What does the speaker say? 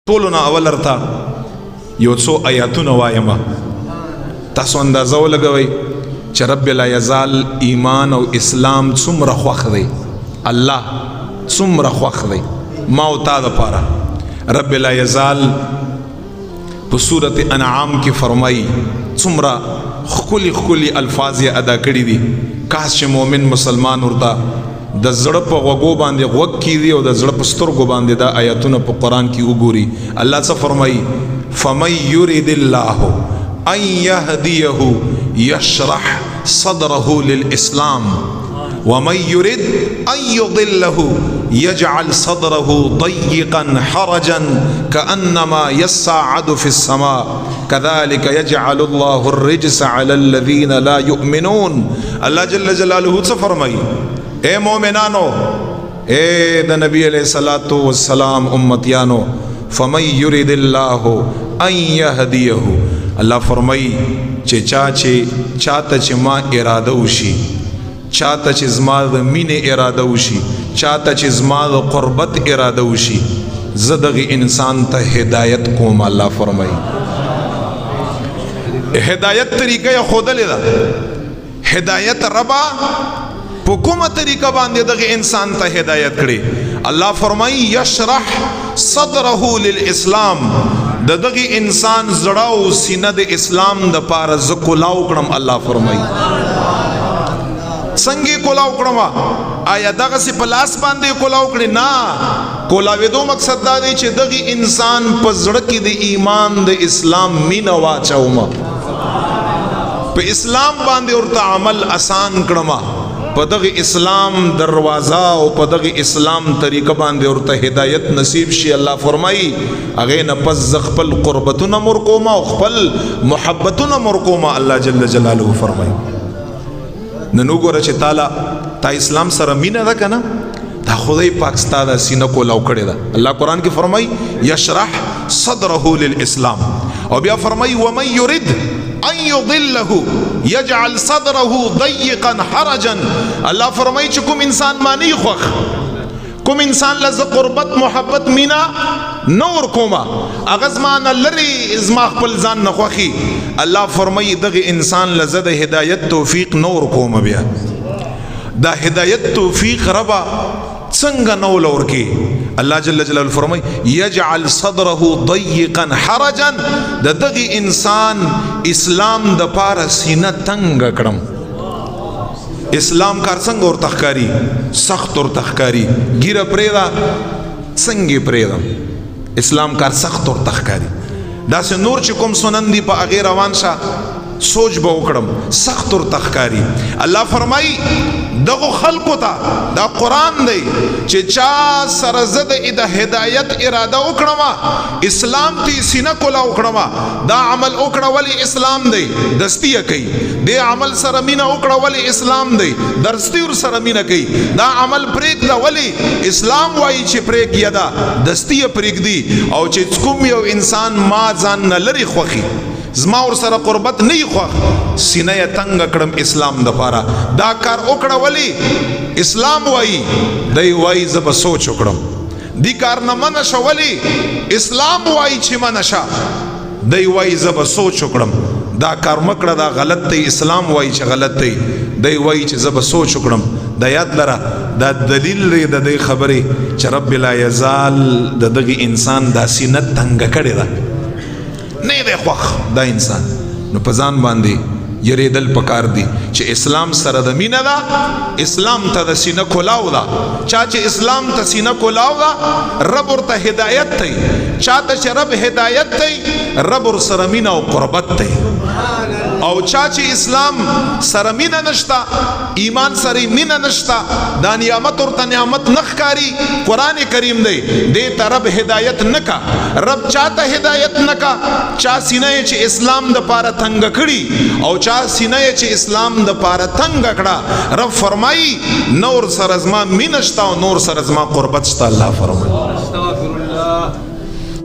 ټولونه اول ارتا یو څو آیاتونه وایم تاسو اندازه ولګوئ چې رب لا یزال ایمان او اسلام څومره خوښ دی، الله څومره خوښ دی ما او تا دپاره. رب لا یزال په سورت انعام کې فرمایي څومره ښکلي ښکلي الفاظ یې ادا کړي دي. کاش چې مؤمن مسلمان ورته د زړه په غوږو باندې غوږ کیږي او د زړه په سترګو باندې دا آیاتونه په قرآن کې وګوري. الله څه فرمایي؟ فمن یرد الله ان یهدیه یشرح صدره للاسلام ومن يرد أن يضله يجعل صدره ضيقا حرجا كأنما يصعد في السماء كذلك يجعل الله الرجس على الذين لا يؤمنون. الله جل جلاله فرمائي اے مومنانو، اے دا نبی علیہ الصلوۃ والسلام امتیانو، فمن يرد الله ان يهديه، الله فرمائي چې چاته چې ما اراده وشي، چاته چې زما د مینې اراده وشي، چاته چې زما د قربت اراده وشي، زه دغه انسان ته هدایت کوم. الله فرمایي هدایت طریقه یې ښودلې ده. هدایت ربا په کومه طریقه باندې دغه انسان ته هدایت کړي؟ الله فرمایي یشرح صدره للاسلام، د دغه انسان زړه او سینه د اسلام د پاره ز کولاو کړم. الله فرمایي څنګه کولاو کړم؟ آیا دغه سي په لاس باندې کولاو کړي؟ نه، کولاوېدو مقصد دا دی چې دغه انسان په زړه کې د ایمان د اسلام مینه واچوم، په اسلام باندې ورته عمل آسان کړم، په دغه اسلام دروازه او په دغه اسلام طریقه باندې ورته هدایت نصیب شي. الله فرمایي هغې نه پس زه خپل قربتونه مور کوم او خپل محبتونه مور کوم. الله جل جلاله فرمایي نن وګوره چې تعالی تا اسلام سره مینه ده که نه، دا خدای پاک ستا د سینه کولاو کړې ده. الله قرآن کې فرمایي یشرح صدره للاسلام، او بیا فرمایي ومن یرد ان یضله یجعل صدره ضیقا حرجا. الله فرمایي چې کوم انسان مانی خوښ، کوم انسان لزه قربت محبت مینا نور کوما هغه زما نه لري زما خپل ځان نه خوښي، الله فرمایي دغه انسان لزه د هدایت توفیق نور کوم. بیا دا هدایت توفیق ربا څنګه نو لور کې؟ الله جل جلاله فرمایي یجعل صدره ضيقا حرجا، د دغه انسان اسلام د پاره سینه تنگ کړم. اسلام کار څنګه ور تخکاری؟ سخت ور تخکاری. ګیره پرېدا څنګه پرېدا؟ اسلام کار سخت ور تخکاری. دا سه نور چې کوم سنن دی په هغه روان شه سوچ به وکړم، سخت ور تخکاری. الله فرمایي دغه خلقو ته دا قرآن دی چې چا سره زه د هدایت اراده وکړم، اسلام ته سینه کولا وکړم، دا عمل وکړه ولی اسلام دی، دستی کوي. دې عمل سره مینه وکړه ولی اسلام دی، درستی ور سره مینه کوي. دا عمل پرېږده ولی اسلام وایي چې پرېږدي، دا دستی پرېږدي. او چې کوم یو انسان ما ځان نه لري خوښي، زما ور سره قربت نه خوښ، سینه یې تنګ کړم اسلام دپاره. دا کار وکړه ولی اسلام وایي، دی وایي زه به سوچ وکړم. دی کار نه منه شه ولی اسلام وایي چې منه شه، دی وایي زه به سوچ وکړم. دا کار مکړه دا غلط دی، اسلام وایي چې غلط دی، دی وایي چې زه به سوچ وکړم. دا یاد لره دا دلیل دی د دې خبرې چې رب لا یزال د دغه انسان دا سینه تنګه کړې ده، نه دی خوښ دا انسان. نو په ځان باندې یریدل پکار دی چې اسلام سره د مینه ده، اسلام ته د سینه کولاو ده. چا چې اسلام ته سینه کولاو ده رب ورته هدایت دی، چاته چې رب هدایت دی رب ور سره مینه او قربت دی. او چا چې اسلام سره مینه نشتا، ایمان سره مینه نشتا، دا نعمت ورته نعمت نخکاری. قرآن کریم دی دې ته رب هدایت نکا، رب چاته هدایت نکا. چا سینه چې اسلام د پاره تنگ کړي او چا سینه چې اسلام د پاره تنگ کړه، رب فرمایي نور سره زما مینه شتا او نور سره زما قربت شتا. الله فرمایي